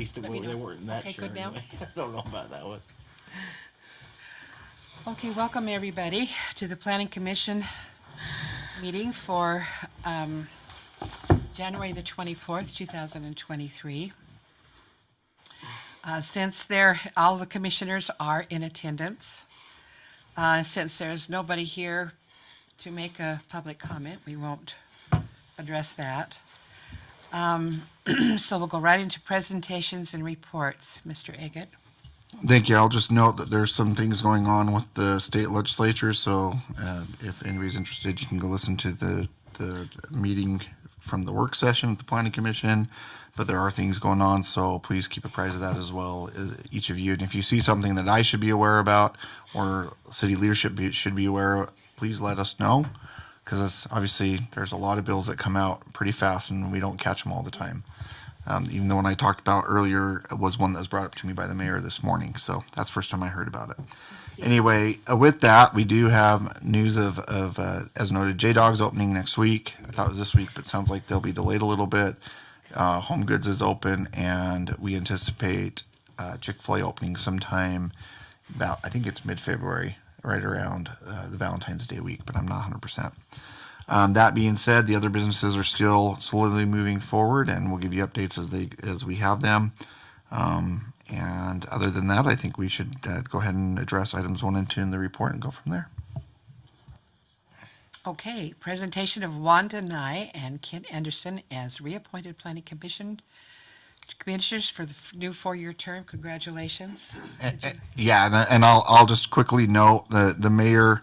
least Let me they know. weren't that Okay, sure. good now? Anyway. I don't know about that one. Okay, welcome everybody to the Planning Commission meeting for January the 24th, 2023. Since all the commissioners are in attendance, since there's nobody here to make a public comment, we won't address that. So we'll go right into presentations and reports. Mr. Eggett. Thank you. I'll just note that there's some things going on with the state legislature, so if anybody's interested, you can go listen to the meeting from the work session at the Planning Commission, but there are things going on, so please keep apprised of that as well, each of you. And if you see something that I should be aware about or city leadership should be aware of, please let us know, because obviously there's a lot of bills that come out pretty fast and we don't catch them all the time. Even the one I talked about earlier was one that was brought up to me by the mayor this morning. So that's the first time I heard about it. Anyway, with that, we do have news of as noted, J-Dog's opening next week. I thought it was this week, but it sounds like they'll be delayed a little bit. Home Goods is open, and we anticipate Chick-fil-A opening sometime about, I think it's mid-February, right around the Valentine's Day week, but I'm not 100%. That being said, the other businesses are still slowly moving forward, and we'll give you updates as we have them. And other than that, I think we should go ahead and address items 1 and 2 in the report and go from there. Okay, presentation of Wanda Nye and Ken Anderson as reappointed Planning Commission commissioners for the new 4-year term. Congratulations. Yeah, and I'll just quickly note the mayor.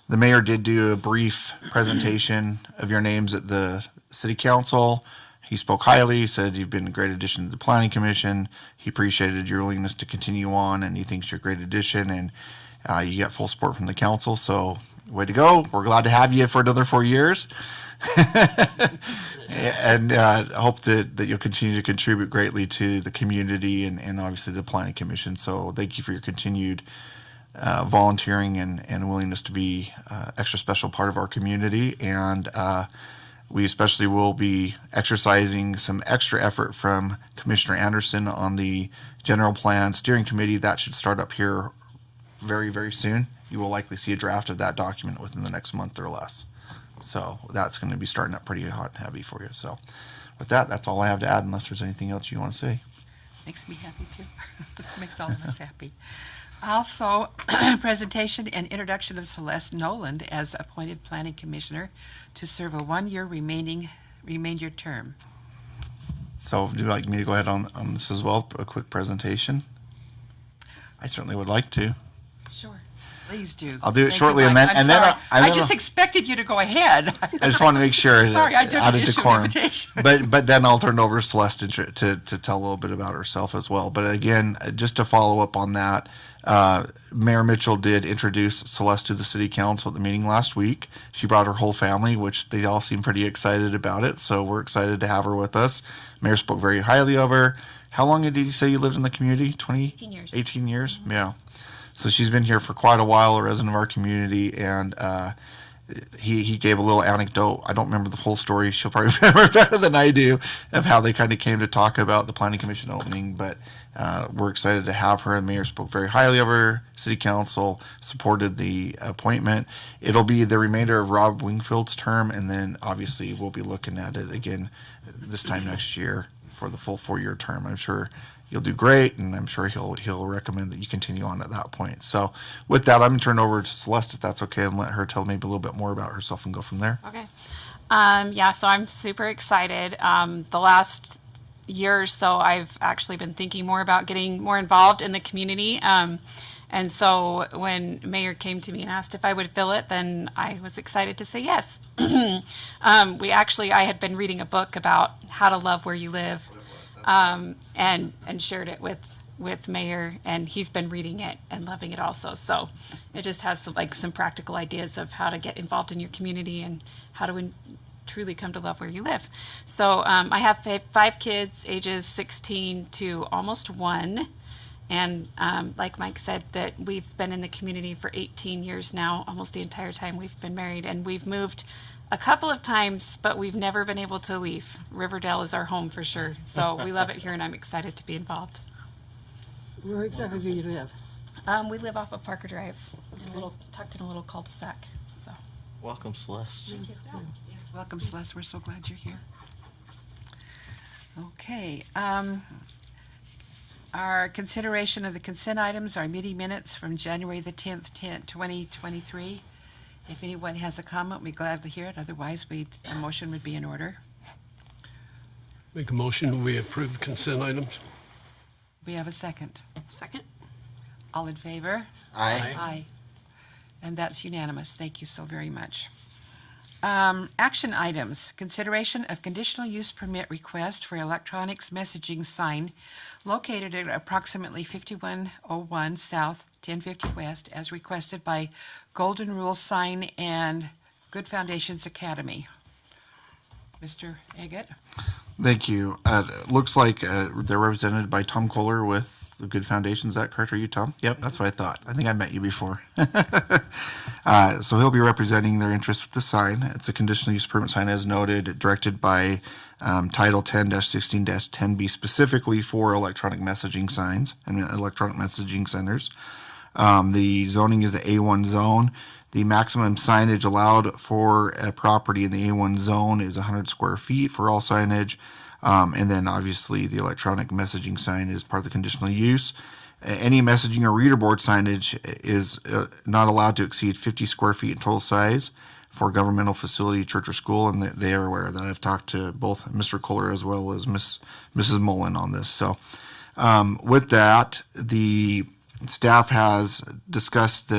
The mayor did do a brief presentation of your names at the city council. He spoke highly, he said you've been a great addition to the planning commission. He appreciated your willingness to continue on, and he thinks you're a great addition, and you get full support from the council. So way to go. We're glad to have you for another 4 years. And hope that you'll continue to contribute greatly to the community and obviously the planning commission. So thank you for your continued volunteering and willingness to be extra special part of our community. And we especially will be exercising some extra effort from Commissioner Anderson on the general plan steering committee. That should start up here very, very soon. You will likely see a draft of that document within the next month or less. So that's going to be starting up pretty hot and heavy for you. So with that, that's all I have to add, unless there's anything else you want to say. Makes me happy too. Makes all of us happy. Also, presentation and introduction of Celeste Noland as appointed planning commissioner to serve a 1-year remainder term. So would you like me to go ahead on this as well, a quick presentation? I certainly would like to. Sure. Please do. I'll do it Thank shortly, you, and Mike. then I'm and then sorry. and I then just expected you to go ahead. I just want to make sure Sorry, I didn't out of issue an decorum. invitation. But then I'll turn it over to Celeste to tell a little bit about herself as well. But again, just to follow up on that, Mayor Mitchell did introduce Celeste to the city council at the meeting last week. She brought her whole family, which they all seem pretty excited about it. So we're excited to have her with us. Mayor spoke very highly of her. How long did you say you lived in the community? 18 years. 18 years? Mm-hmm. Yeah. So she's been here for quite a while, a resident of our community, and he gave a little anecdote. I don't remember the full story. She'll probably remember better than I do of how they kind of came to talk about the planning commission opening. But we're excited to have her. The mayor spoke very highly of her. City council supported the appointment. It'll be the remainder of Rob Wingfield's term, and then obviously we'll be looking at it again this time next year for the full 4-year term. I'm sure you'll do great, and I'm sure he'll recommend that you continue on at that point. So with that, I'm going to turn it over to Celeste, if that's okay, and let her tell maybe a little bit more about herself and go from there. Okay. Yeah, so I'm super excited. The last year or so, I've actually been thinking more about getting more involved in the community. And so when Mayor came to me and asked if I would fill it, then I was excited to say yes. I had been reading a book about how to love where you live. And shared it with Mayor, and he's been reading it and loving it also. So it just has some practical ideas of how to get involved in your community and how to truly come to love where you live. So I have 5 kids, ages 16 to almost 1. And like Mike said, that we've been in the community for 18 years now, almost the entire time we've been married. And we've moved a couple of times, but we've never been able to leave. Riverdale is our home for sure. So we love it here, and I'm excited to be involved. Where exactly do you live? We live off of Parker Drive, tucked in a little cul-de-sac. So Welcome, Celeste. Welcome, Celeste. We're so glad you're here. Okay. Our consideration of the consent items are meeting minutes from January the 10th, 2023. If anyone has a comment, we'd gladly hear it. Otherwise, a motion would be in order. Make a motion, we approve consent items. We have a second. Second? All in favor? Aye. Aye. And that's unanimous. Thank you so very much. Action items. Consideration of conditional use permit request for electronics messaging sign located at approximately 5101 South, 1050 West, as requested by Golden Rule Sign and Good Foundations Academy. Mr. Agate? Thank you. Looks like they're represented by Tom Kohler with the Good Foundation. Is that correct? Are you Tom? Yep, that's what I thought. I think I met you before. So he'll be representing their interest with the sign. It's a conditional use permit sign as noted, directed by Title 10-16-10B specifically for electronic messaging signs and electronic messaging centers. The zoning is the A1 zone. The maximum signage allowed for a property in the A1 zone is 100 square feet for all signage. And then obviously the electronic messaging sign is part of the conditional use. Any messaging or reader board signage is not allowed to exceed 50 square feet in total size for governmental facility, church, or school, and they are aware of that. I've talked to both Mr. Kohler as well as Mrs. Mullen on this. So with that, the staff has discussed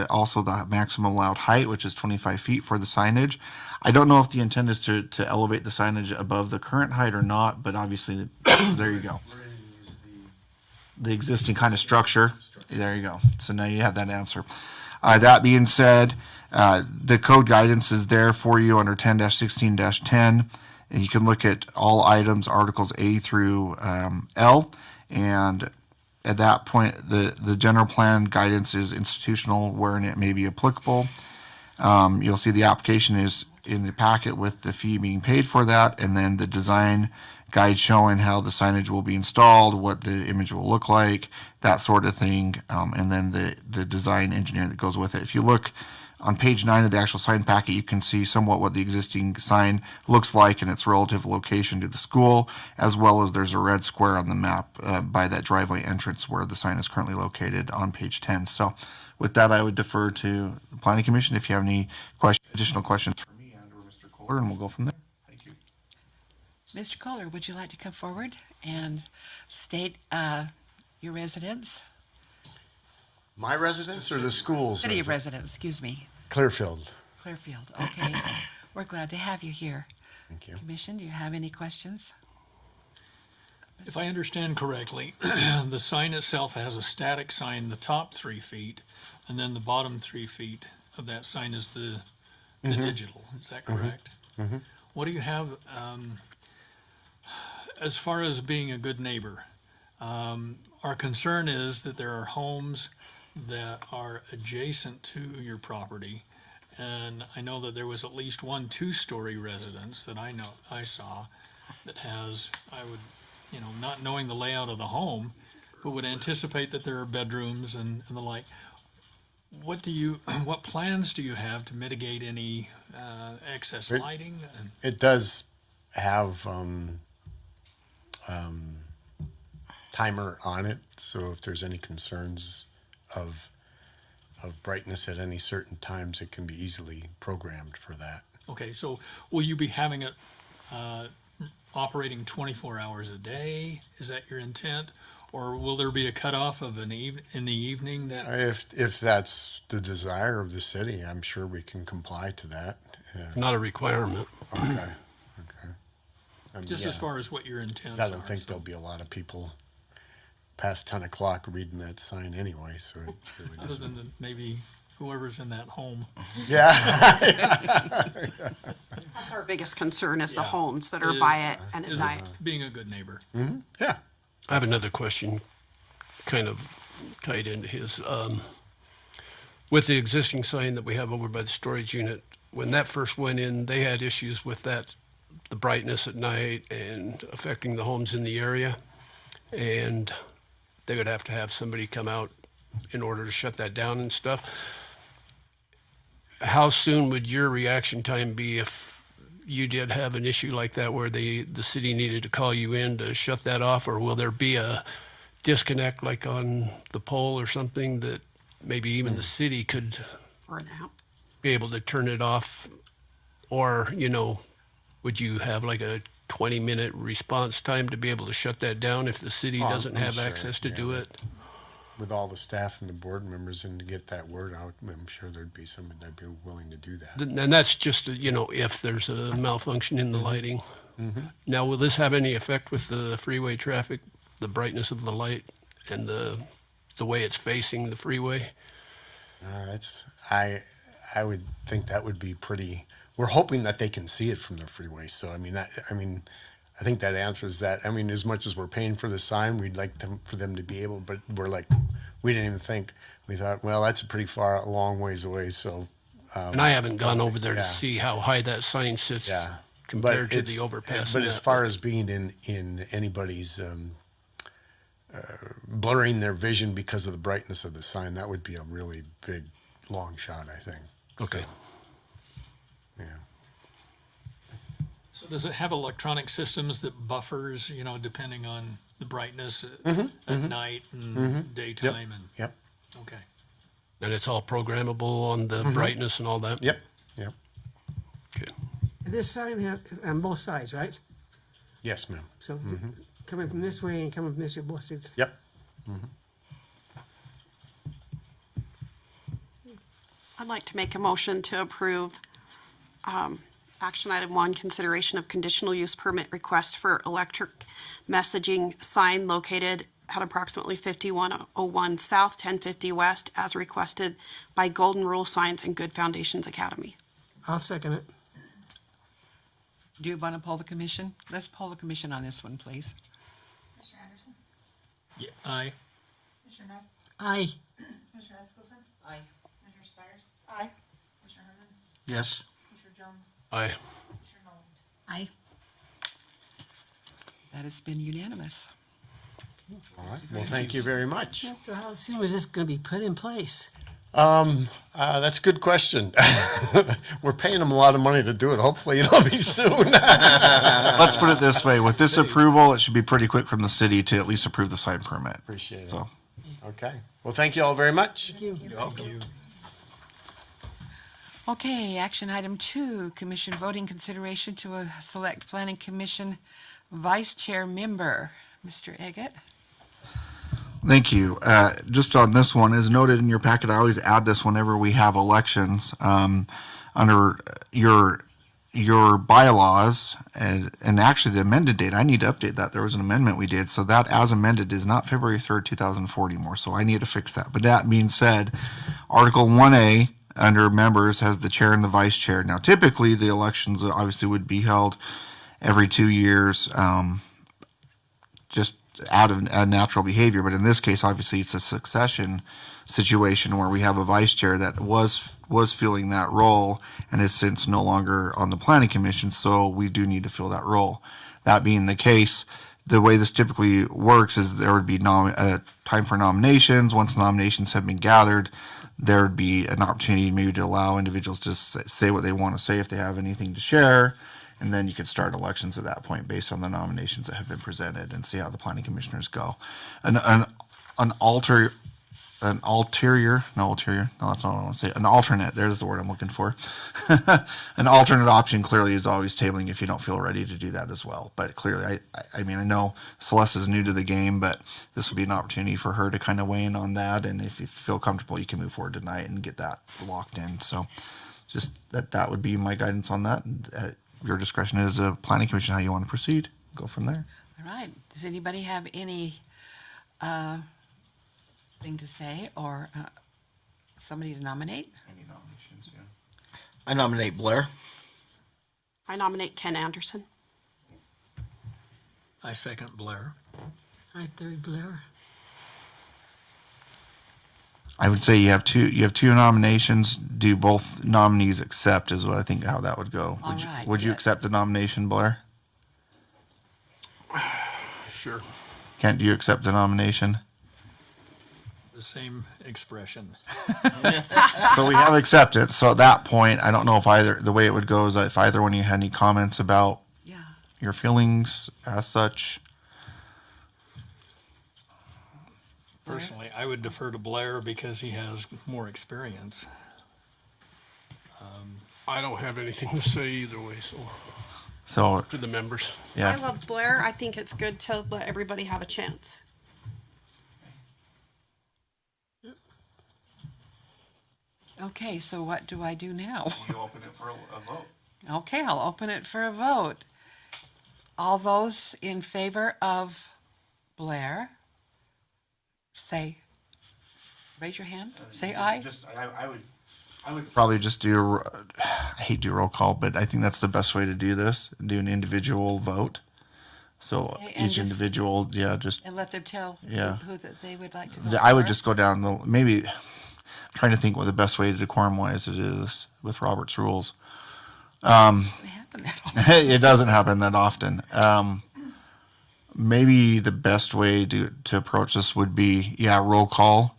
also the maximum allowed height, which is 25 feet for the signage. I don't know if the intent is to elevate the signage above the current height or not, but obviously, there you go. The existing kind of structure. There you go. So now you have that answer. That being said, the code guidance is there for you under 10-16-10. And you can look at all items, articles A through L, and at that point, the general plan guidance is institutional wherein it may be applicable. You'll see the application is in the packet with the fee being paid for that, and then the design guide showing how the signage will be installed, what the image will look like, that sort of thing, and then the design engineering that goes with it. If you look on page 9 of the actual sign packet, you can see somewhat what the existing sign looks like and its relative location to the school, as well as there's a red square on the map by that driveway entrance where the sign is currently located on page 10. So with that, I would defer to the Planning Commission if you have any additional questions for me and or Mr. Kohler, and we'll go from there. Thank you. Mr. Kohler, would you like to come forward and state your residence? My residence or the school's? City of residence, excuse me. Clearfield. Clearfield, okay. We're glad to have you here. Thank you. Commission, do you have any questions? If I understand correctly, the sign itself has a static sign, the top 3 feet, and then the bottom 3 feet of that sign is the digital. Is that correct? What do you have as far as being a good neighbor? Our concern is that there are homes that are adjacent to your property, and I know that there was at least one 2-story residence that I saw that has, I would, not knowing the layout of the home, but would anticipate that there are bedrooms and the like. What plans do you have to mitigate any excess lighting? It does have timer on it, so if there's any concerns of brightness at any certain times, it can be easily programmed for that. Okay, so will you be having it operating 24 hours a day? Is that your intent? Or will there be a cutoff of in the evening? If that's the desire of the city, I'm sure we can comply to that. Yeah. Not a requirement. Okay. Just as far as what your intents I are. don't think there'll be a lot of people past 10 o'clock reading that sign anyway, so it really Other doesn't. than maybe whoever's in that home. Yeah. That's our biggest concern is the Yeah. homes that are by it and at Is night. being a good neighbor. Yeah. I have another question kind of tied into his. With the existing sign that we have over by the storage unit, when that first went in, they had issues with that, the brightness at night and affecting the homes in the area. And they would have to have somebody come out in order to shut that down and stuff. How soon would your reaction time be if you did have an issue like that where the city needed to call you in to shut that off? Or will there be a disconnect like on the pole or something that maybe even the city could For an app. be able to turn it off? Or, you know, would you have like a 20-minute response time to be able to shut that down if the city Oh, doesn't I'm have sure, access to yeah. do it? With all the staff and the board members and to get that word out, I'm sure there'd be somebody that'd be willing to do that. And that's just, you know, if there's a malfunction in the lighting. Now, will this have any effect with the freeway traffic, the brightness of the light and the way it's facing the freeway? I would think that would be pretty. We're hoping that they can see it from the freeway. So I think that answers that. I mean, as much as we're paying for the sign, we'd like for them to be able. But we're like, we didn't even think. We thought, well, that's a pretty a long ways away. So. And I haven't gone over there yeah. to see how high that sign sits Yeah. compared to it's- the overpass. But and as that. far as being in anybody's blurring their vision because of the brightness of the sign, that would be a really big, long shot, I think. Okay. So, yeah. So does it have electronic systems that buffers, you know, depending on the brightness at night and daytime? And Yep. okay. And it's all programmable on the brightness and all that? Yep. Yep. Okay. This sign is on both sides, right? Yes, ma'am. So coming from this way and coming from this way, both sides. Yep. I'd like to make a motion to approve action item 1, consideration of conditional use permit request for electric messaging sign located at approximately 5101 South, 1050 West, as requested by Golden Rule Signs and Good Foundations Academy. I'll second it. Do you want to poll the commission? Let's poll the commission on this one, please. Commissioner Anderson? Yeah, aye. Commissioner Knight? Aye. Commissioner Eskelsen? Aye. Commissioner Spires? Aye. Commissioner Herman? Yes. Commissioner Jones? Aye. Commissioner Nolan? Aye. That has been unanimous. All right. Well, thank you very much. So how soon is this going to be put in place? That's a good question. We're paying them a lot of money to do it. Hopefully it'll be soon. Let's put it this way, with this approval, it should be pretty quick from the city to at least approve the sign permit. Appreciate it. So, Okay. Well, thank you all very much. Thank you. Okay, action item 2, commission voting consideration to select planning commission vice chair member. Mr. Eggett? thank you. Just on this one, as noted in your packet, I always add this whenever we have elections. Under your bylaws, and actually the amended date, I need to update that. There was an amendment we did, so that as amended is not February 3rd, 2004 anymore, so I need to fix that. But that being said, Article 1A under members has the chair and the vice chair. Now typically the elections obviously would be held every 2 years, just out of natural behavior, but in this case obviously it's a succession situation where we have a vice chair that was filling that role and is since no longer on the planning commission, so we do need to fill that role. That being the case, the way this typically works is there would be time for nominations. Once nominations have been gathered, there would be an opportunity maybe to allow individuals to say what they want to say if they have anything to share, and then you could start elections at that point based on the nominations that have been presented and see how the planning commissioners go. An alternate, there's the word I'm looking for. An alternate option clearly is always tabling if you don't feel ready to do that as well. But clearly, I mean, I know Celeste is new to the game, but this would be an opportunity for her to kind of weigh in on that. And if you feel comfortable, you can move forward tonight and get that locked in. So just that would be my guidance on that. And, your discretion as a planning commission, how you want to proceed. Go from there. All right, does anybody have any thing to say or somebody to nominate? Any nominations? Yeah. I nominate Blair. I nominate Ken Anderson. I second Blair. I third Blair. I would say you have two nominations. Do both nominees accept is what I think how that would go. All Would you, right, would you good. accept the nomination, Blair? Sure. Kent, do you accept the nomination? The same expression. So we have accepted. So at that point, I don't know if the way it would go is if either one of you had any comments about Yeah. your feelings as such. Personally, I would defer to Blair because he has more experience. I don't have anything to say either way, so So to the members. yeah, I love Blair. I think it's good to let everybody have a chance. Okay, so what do I do now? you open it for a vote. Okay, I'll open it for a vote. All those in favor of Blair, raise your hand, say aye. Just I would probably just do. I hate to do roll call, but I think that's the best way to do this. Do an individual vote. So Okay, and each just- individual, yeah, just And let them tell Yeah. who that they would like to vote I would for. just go down the maybe. I'm trying to think what the best way to decorum wise it is with Robert's rules. Doesn't happen that often. It doesn't happen that often. Maybe the best way to approach this would be, roll call,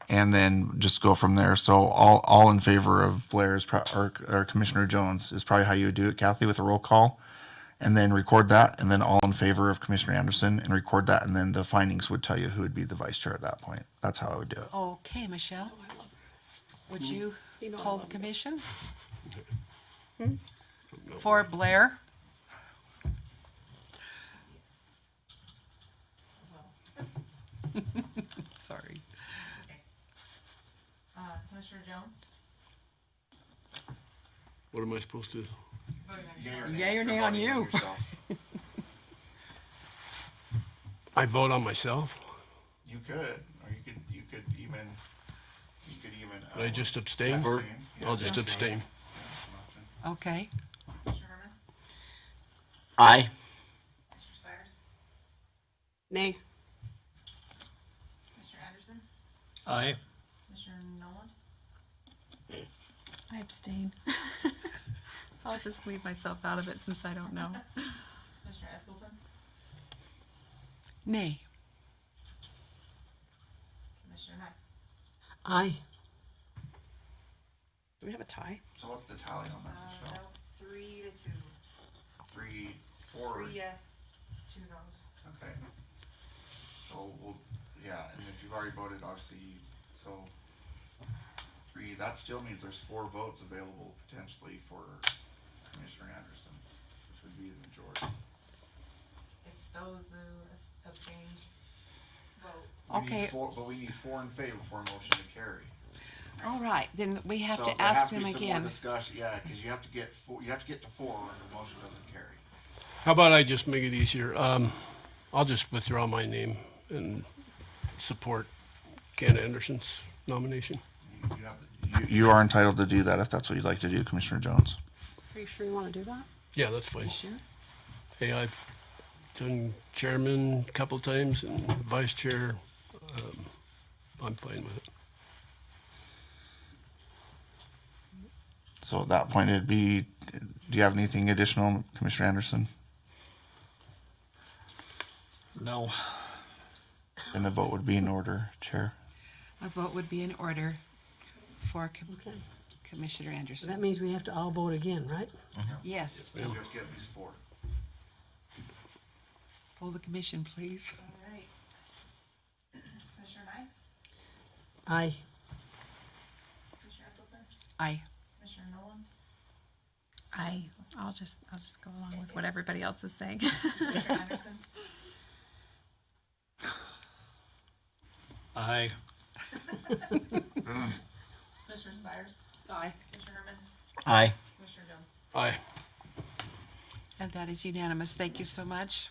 and then just go from there. So all in favor of Blair's or Commissioner Jones is probably how you would do it, Kathy, with a roll call, and then record that, and then all in favor of Commissioner Anderson and record that, and then the findings would tell you who would be the vice chair at that point. That's how I would do it. Okay, Michelle, would you call the commission? For Blair? Sorry. Commissioner Jones? What am I supposed to? Voting on yourself. Yay or nay on you? I vote on myself? You could, or you could even. I just abstain? I'll just abstain. Okay, Commissioner Herman? Aye. Commissioner Spires? Nay. Commissioner Anderson? Aye. Commissioner Nolan? I abstain. I'll just leave myself out of it since I don't know. Commissioner Eskelson? nay. Commissioner Knight? Aye. Do we have a tie? So what's the tally on that, No, 3 to 2. 3, 4. 3 yes, 2 no's. Okay. So and if you've already voted, obviously, so 3, that still means there's 4 votes available potentially for Commissioner Anderson, which would be the majority. If those who abstained vote. Okay, But we need 4 in favor for a motion to carry. all right, then we have So to there has ask to them be some more again. discussion, because you have to get 4, you have to get to 4 or the motion doesn't carry. How about I just make it easier? I'll just withdraw my name and support Ken Anderson's nomination. You are entitled to do that if that's what you'd like to do, Commissioner Jones. Are you sure you want to do that? Yeah, that's fine. Sure. Hey, I've done chairman a couple times and vice chair. I'm fine with it. So at that point, it'd be, do you have anything additional, Commissioner Anderson? No. Then the vote would be in order, Chair. A vote would be in order for Okay. Commissioner So Anderson. that means we have to all vote again, right? Yes, You have to get at least 4. pull the commission, please. All right. Commissioner Knight? Aye. Commissioner Eskelson? Aye. Commissioner Nolan? I'll just go along with what everybody else is saying. Commissioner Anderson? Aye. Commissioner Spires? Aye. Commissioner Herman? Aye. Commissioner Jones? Aye. And that is unanimous. Thank you so much.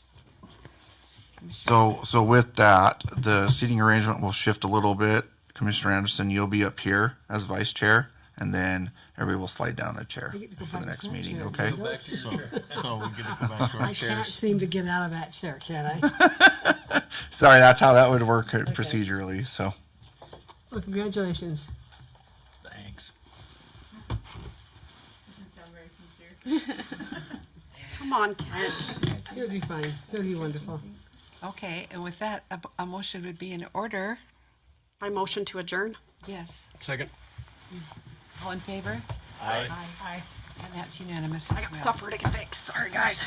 Commissioner- So with that, the seating arrangement will shift a little bit. Commissioner Anderson, you'll be up here as vice chair, and then everybody will slide down a chair I get to go for the back next to that meeting, chair. okay? Go back to your So, chair. so we get to go back to our I can't chairs. seem to get out of that chair, can I? Sorry, that's how that would work procedurally, so. Well, congratulations. Thanks. Doesn't sound very sincere. Come on, Kent. He'll do fine. He'll do wonderful. Okay, and with that, a motion would be in order. I motion to adjourn. Yes. Second. All in favor? Aye. Aye. And that's unanimous I as got well. supper to fix. Sorry, guys.